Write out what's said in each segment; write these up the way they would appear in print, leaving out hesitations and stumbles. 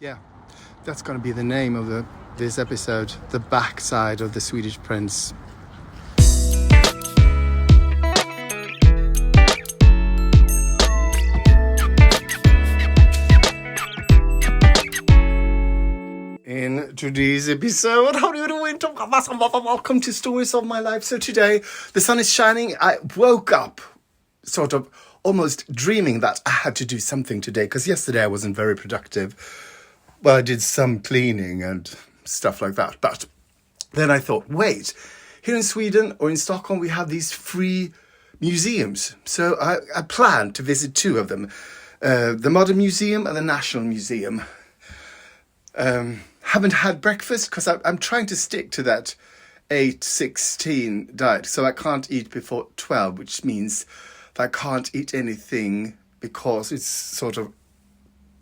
Yeah, that's going to be the name of this episode, The Backside of the Swedish Prince. In today's episode, how do you doing? Welcome to Stories of My Life. So today, the sun is shining. I woke up sort of almost dreaming that I had to do something today, because yesterday I wasn't very productive. Well, I did some cleaning and stuff like that. But then I thought, wait, here in Sweden or in Stockholm, we have these free museums. So I planned to visit two of them, the Modern Museum and the National Museum. Haven't had breakfast because I'm trying to stick to that 8-16 diet. So I can't eat before 12, which means that I can't eat anything because it's sort of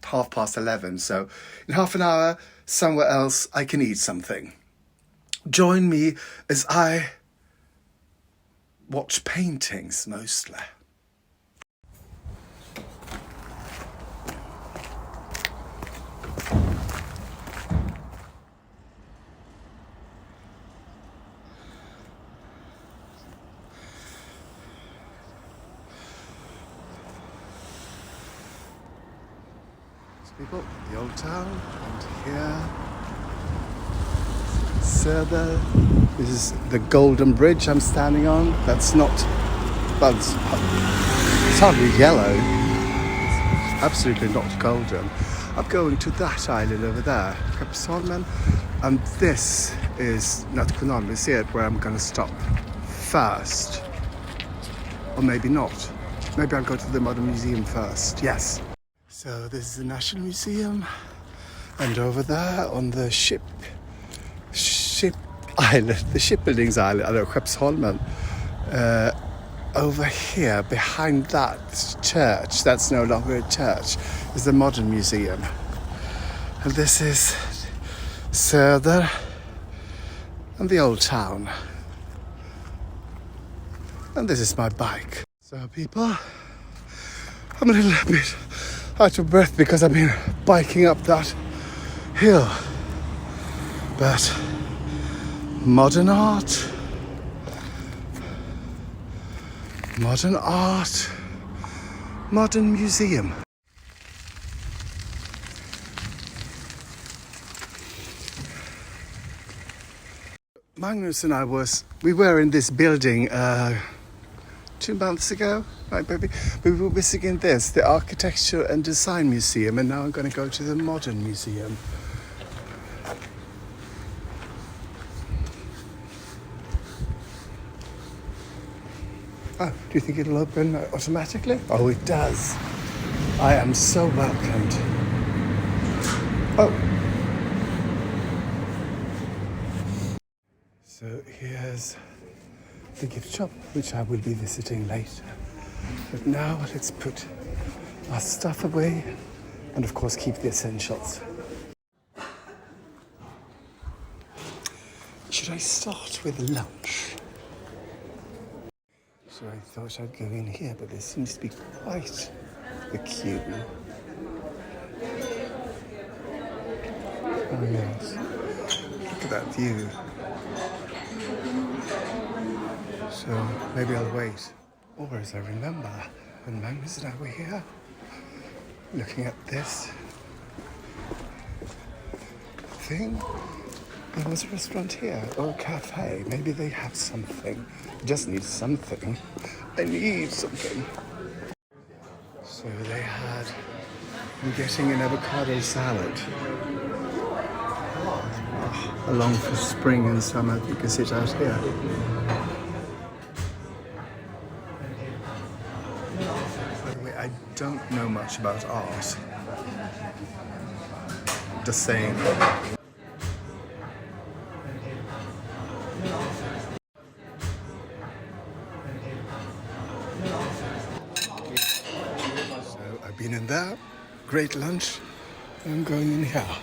11:30. So in half an hour, somewhere else, I can eat something. Join me as I watch paintings mostly. People, the old town, and here, Söder. This is the golden bridge I'm standing on. That's not, well, it's hardly yellow. It's absolutely not golden. I'm going to that island over there, Skeppsholmen, and this is Nationalmuseet, where I'm going to stop first. Or maybe not. Maybe I'll go to the Modern Museum first. Yes. So this is the National Museum, and over there on the ship island, the shipbuildings island, Skeppsholmen, over here behind that church, that's no longer a church, is the Modern Museum. And this is Söder and the old town. And this is my bike. So people, I'm a little bit out of breath because I've been biking up that hill. But modern art, modern museum. Magnus and I we were in this building 2 months ago, right, baby? We were visiting the Architecture and Design Museum, and now I'm going to go to the Modern Museum. Oh, do you think it'll open automatically? Oh, it does. I am so welcomed. Oh. So here's the gift shop, which I will be visiting later. But now let's put our stuff away and of course keep the essentials. Should I start with lunch? So I thought I'd go in here, but there seems to be quite the queue. Oh yes, look at that view. So maybe I'll wait. Or as I remember, when Magnus and I were here, looking at this thing, there was a restaurant here, or a cafe. Maybe they have something. I just need something. I need something. So they had, I'm getting an avocado salad. Along for spring and summer, you can sit out here. By the way, I don't know much about art. Just saying. So I've been in there, great lunch, and I'm going in here.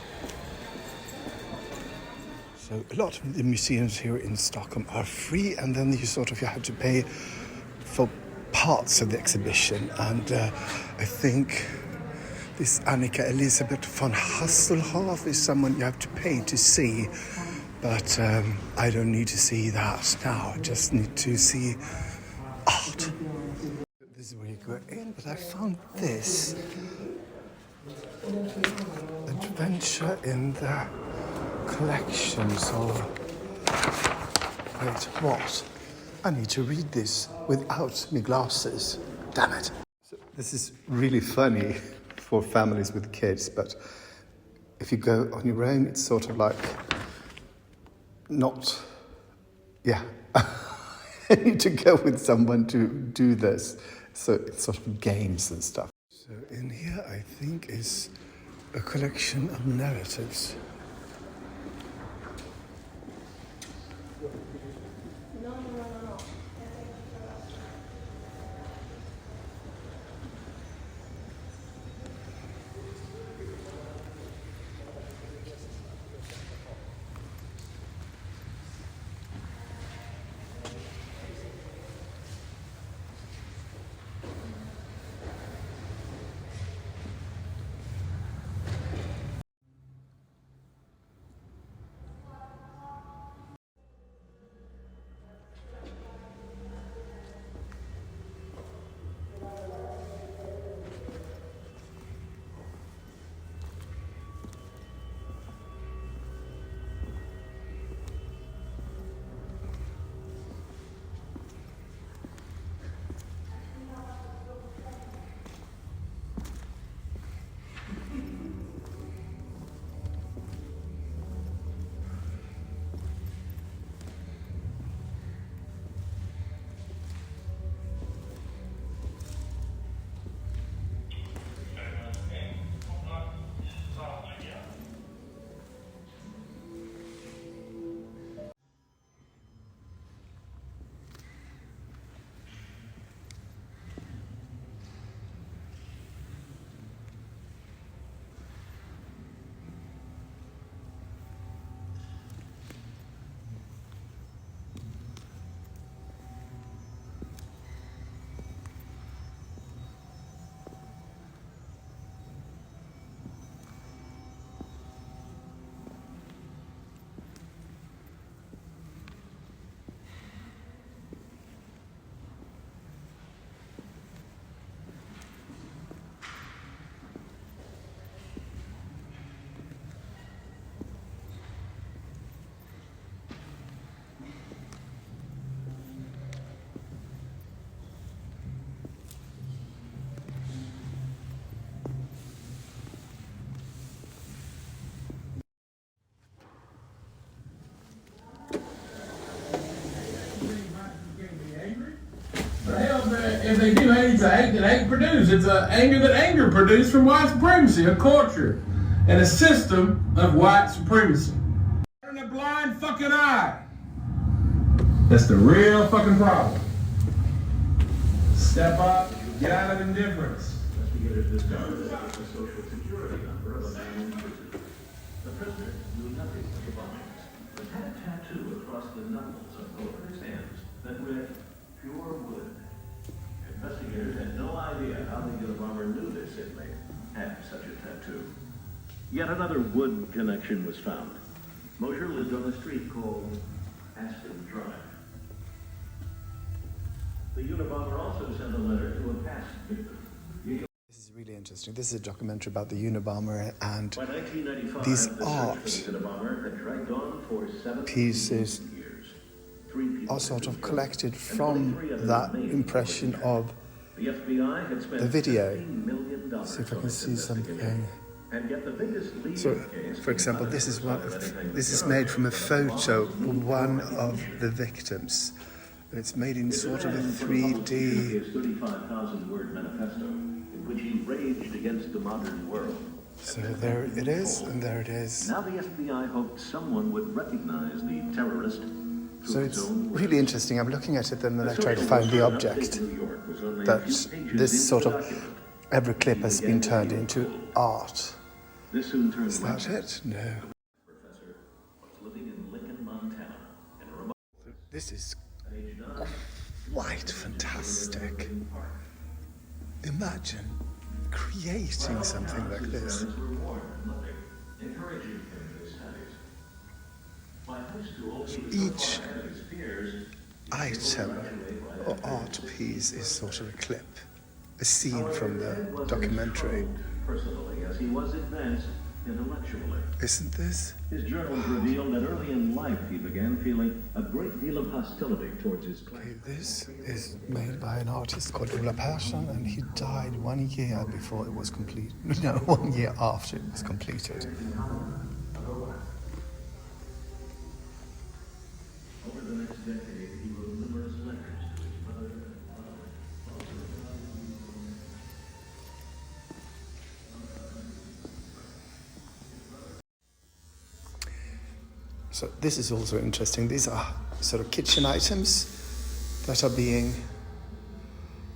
So a lot of the museums here in Stockholm are free, and then you have to pay for parts of the exhibition. And I think This Annika Elisabeth von Hasselhoff is someone you have to pay to see. But I don't need to see that now. I just need to see art. This is where you go in, but I found this. Adventure in the collections or... Wait, what? I need to read this without my glasses. Damn it. So this is really funny for families with kids, but if you go on your own, it's sort of like not... Yeah. I need to go with someone to do this. So it's sort of games and stuff. So in here, I think, is a collection of narratives. If they do hate, it's a hate that hate produced. It's an anger that anger produced from white supremacy, a culture, and a system of white supremacy. Turn a blind fucking eye. That's the real fucking problem. Step up, get out of indifference. Investigators discovered that the social security number of a man in prison. The prisoner knew nothing of the bombings, but had a tattoo across the knuckles of both of his hands that read, "Pure Wood." Investigators had no idea how the Unabomber knew this inmate had such a tattoo. Yet another wood connection was found. Mosher lived on a street called Aspen Drive. The Unabomber also sent a letter to a past victim. This is really interesting. This is a documentary about the Unabomber, and By 1995, these the art search for the Unabomber had dragged on for 17 pieces years. 3 people are sort had of been collected killed, from and 23 of them that remained impression fully of The FBI had spent the video. $15 million See if I on can this see investigation. something. And yet the biggest leading So, case for example, in this is Congress one. of anything This is that made from a Jones photo was of one of the victims, and it's made in sort of a 3D. His 35,000-word manifesto, in which he raged against the modern world. So there it is, and there it is. Now the FBI hoped someone would recognize the terrorist. So it's really interesting. I'm looking at it, and then I try to find the object. That this sort of every clip has been turned into art. This soon turned Is that it? No. Professor was living in Lincoln, Montana, in a remote This is age 9. quite fantastic. Imagine creating something like this? Encouraging him in his studies. By high school, he was Each so far ahead of his peers. item or art piece is sort of a clip, a scene from the documentary. Personally, as he was advanced intellectually. Isn't this? His journals reveal that early in life he began feeling a great deal of hostility towards his class. Okay, this is made by an artist called Ola Persson, and he died 1 year before it was complete. No, 1 year after it was completed. Over the next decade, he wrote numerous letters to his mother and father. So this is also interesting. These are sort of kitchen items that are being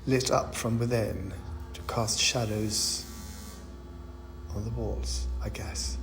lit up from within to cast shadows on the walls, I guess.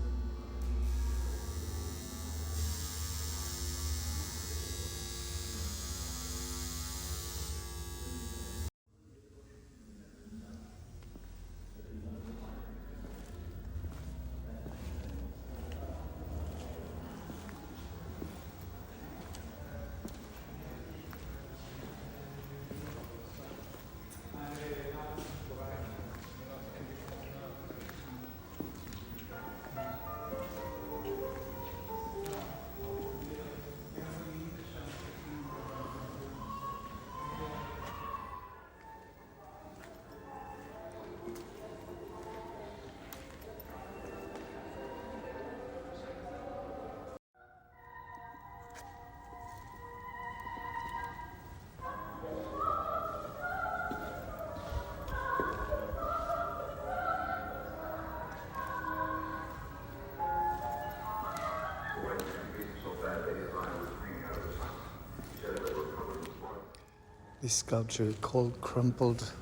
This sculpture is called Crumpled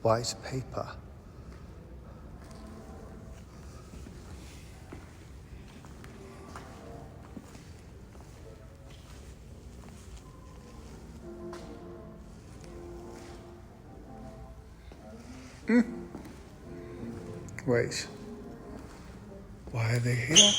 White Paper. Wait. Why are they here?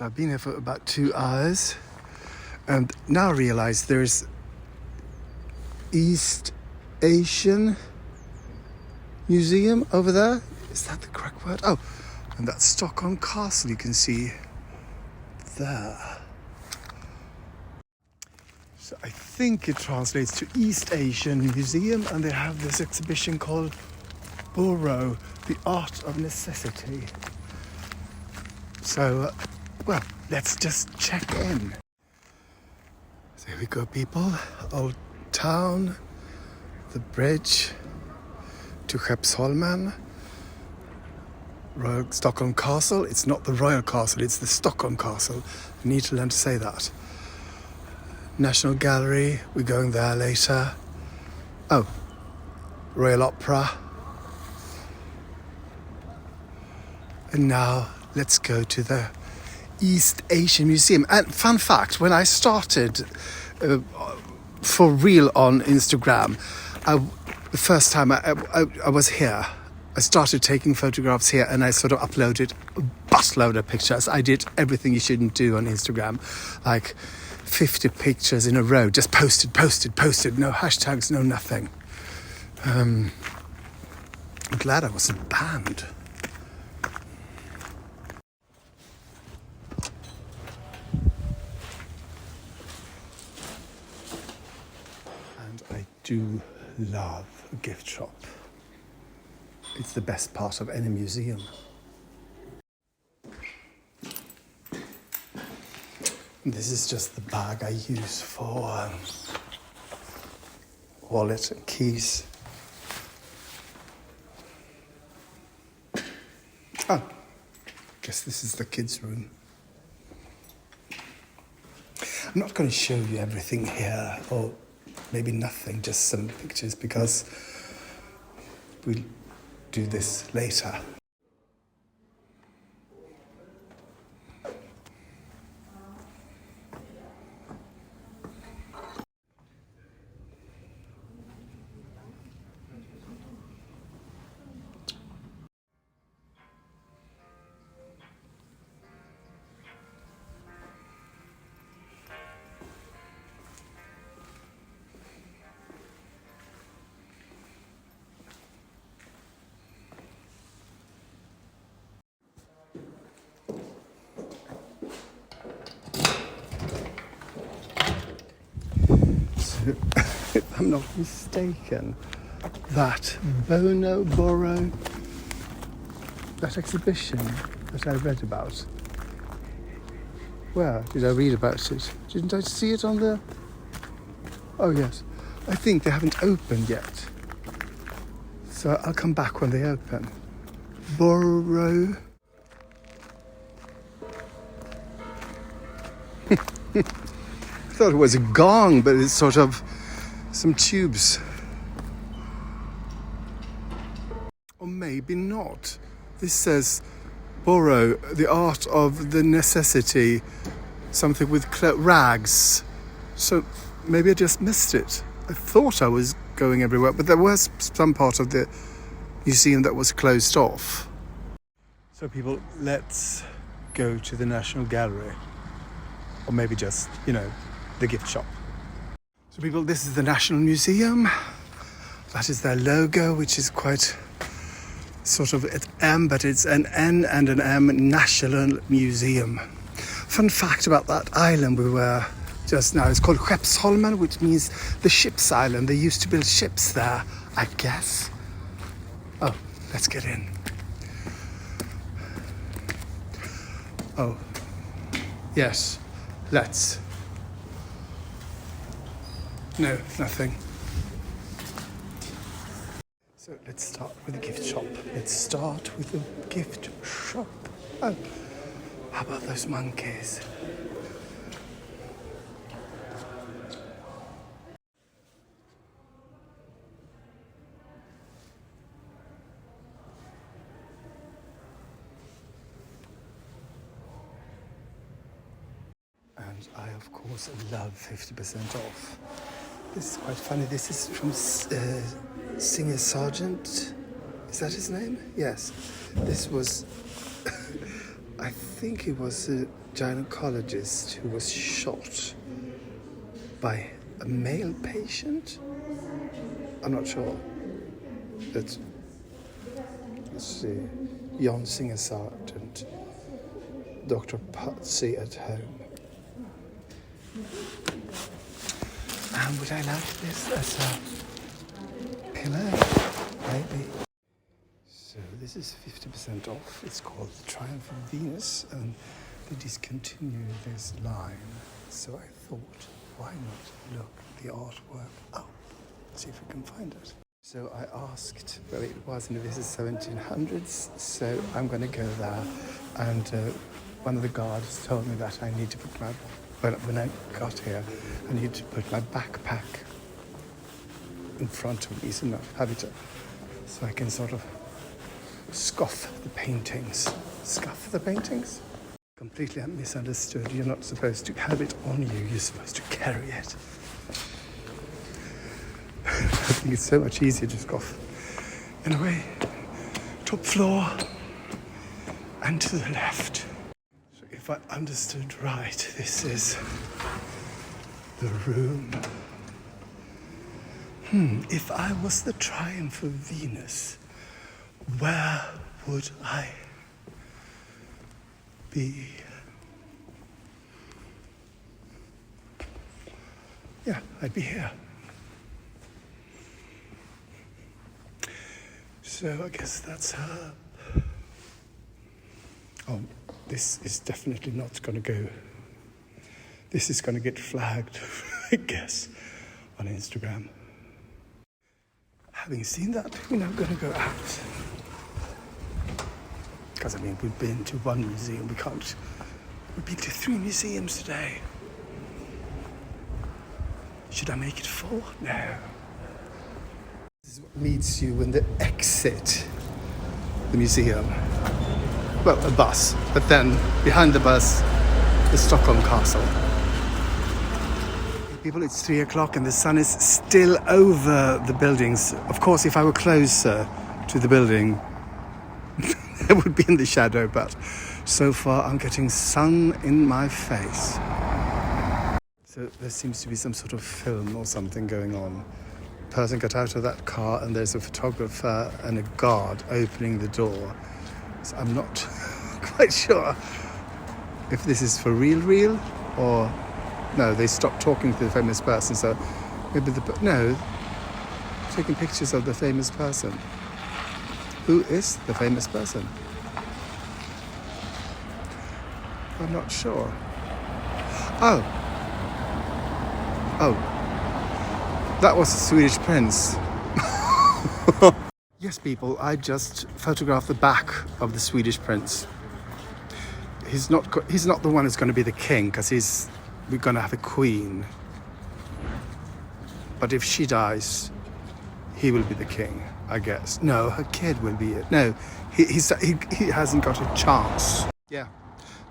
So I've been here for about 2 hours and now realize there's East Asian Museum over there. Is that the correct word? Oh, and that's Stockholm Castle you can see there. So I think it translates to East Asian Museum, and they have this exhibition called Boro, the Art of Necessity. So, well, let's just check in. So here we go, people. Old Town, the bridge to Skeppsholmen, Royal Stockholm Castle. It's not the Royal Castle, it's the Stockholm Castle. I need to learn to say that. National Gallery, we're going there later. Oh, Royal Opera. And now let's go to the East Asian Museum. And fun fact, when I started for real on Instagram, the first time I was here, I started taking photographs here and I sort of uploaded a busload of pictures. I did everything you shouldn't do on Instagram, like 50 pictures in a row, just posted, no hashtags, no nothing. I'm glad I wasn't banned. And I do love a gift shop. It's the best part of any museum. This is just the bag I use for wallet and keys. Oh, guess this is the kids' room. I'm not going to show you everything here, or maybe nothing, just some pictures, because we'll do this later. If I'm not mistaken, that Boro, that exhibition that I read about, where did I read about it? Didn't I see it on the... Oh yes, I think they haven't opened yet. So I'll come back when they open. Boro. I thought it was a gong, but it's sort of some tubes. Or maybe not. This says Boro, the art of the necessity, something with rags. So maybe I just missed it. I thought I was going everywhere, but there was some part of the museum that was closed off. So people, let's go to the National Gallery. Or maybe just, the gift shop. So people, this is the National Museum. That is their logo, which is quite sort of an M, but it's an N and an M, National Museum. Fun fact about that island we were just now, it's called Skeppsholmen, which means the ship's island. They used to build ships there, I guess. Oh, let's get in. Oh, yes, let's. No, nothing. So let's start with the gift shop. Let's start with the gift shop. Oh, how about those monkeys? And I, of course, love 50% off. This is quite funny. This is from Singer Sargent. Is that his name? Yes. This was I think it was a gynecologist who was shot by a male patient. I'm not sure. Let's see. Jan Singer Sergeant, Dr. Patsy at home. And would I like this as a pillow? Maybe. So this is 50% off. It's called The Triumph of Venus, and they discontinued this line. So I thought, why not look the artwork up? See if we can find it. So I asked, well, it was in the 1700s, so I'm going to go there. And one of the guards told me that I need to put my, well, when I got here, I need to put my backpack in front of me, so not have it, so I can sort of scoff the paintings. Scuff the paintings? Completely misunderstood. You're not supposed to have it on you, you're supposed to carry it. I think it's so much easier to scoff. Anyway, top floor and to the left. So if I understood right, this is the room. If I was the Triumph of Venus, where would I be? Yeah, I'd be here. So I guess that's her. Oh, this is definitely not going to go. This is going to get flagged, I guess, on Instagram. Having seen that, we're now going to go out. Because, I mean, we've been to one museum, we've been to 3 museums today. Should I make it 4? No. This is what meets you when they exit the museum. Well, a bus, but then behind the bus, the Stockholm castle. People, it's 3 o'clock and the sun is still over the buildings. Of course, if I were closer to the building, I would be in the shadow, but so far I'm getting sun in my face. So there seems to be some sort of film or something going on. A person got out of that car and there's a photographer and a guard opening the door. So I'm not quite sure if this is for real or no, they stopped talking to the famous person, so maybe taking pictures of the famous person. Who is the famous person? I'm not sure. Oh, that was a Swedish prince. Yes, people, I just photographed the back of the Swedish prince. He's not the one who's going to be the king, because we're going to have a queen. But if she dies, he will be the king, I guess. No, her kid will be it. No, he hasn't got a chance. Yeah,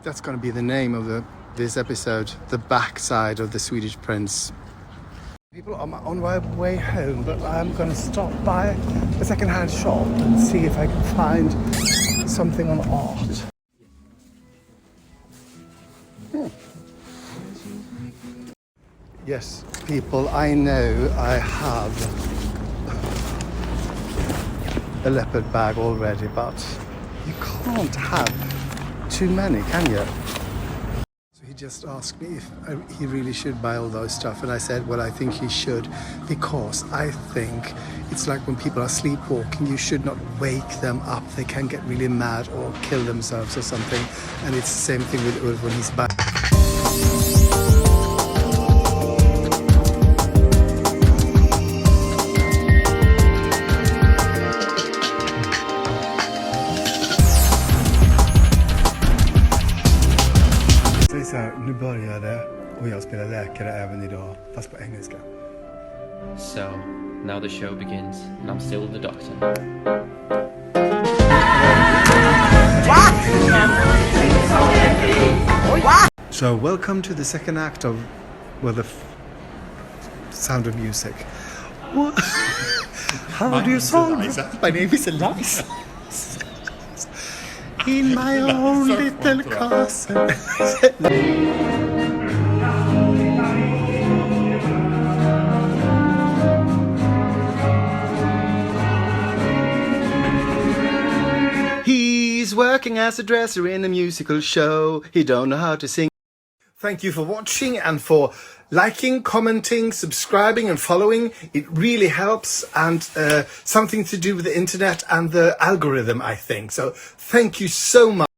that's going to be the name of this episode, The Backside of the Swedish Prince. People, I'm on my way home, but I'm going to stop by a second-hand shop and see if I can find something on art. Yes, people, I know I have a leopard bag already, but you can't have too many, can you? So he just asked me if he really should buy all those stuff, and I said, well, I think he should, because I think it's like when people are sleepwalking, you should not wake them up. They can get really mad or kill themselves or something, and it's the same thing with Ulf when he's back. Så här, nu börjar det och jag spelar läkare även idag, fast på engelska. So, now the show begins, and I'm still the doctor. So, welcome to the second act of, well, the Sound of Music. What? How do you solve? My name is Eliza. in my own little castle. He's working as a dresser in a musical show. He don't know how to sing. Thank you for watching and for liking, commenting, subscribing and following. It really helps, and something to do with the internet and the algorithm, I think. So thank you so much.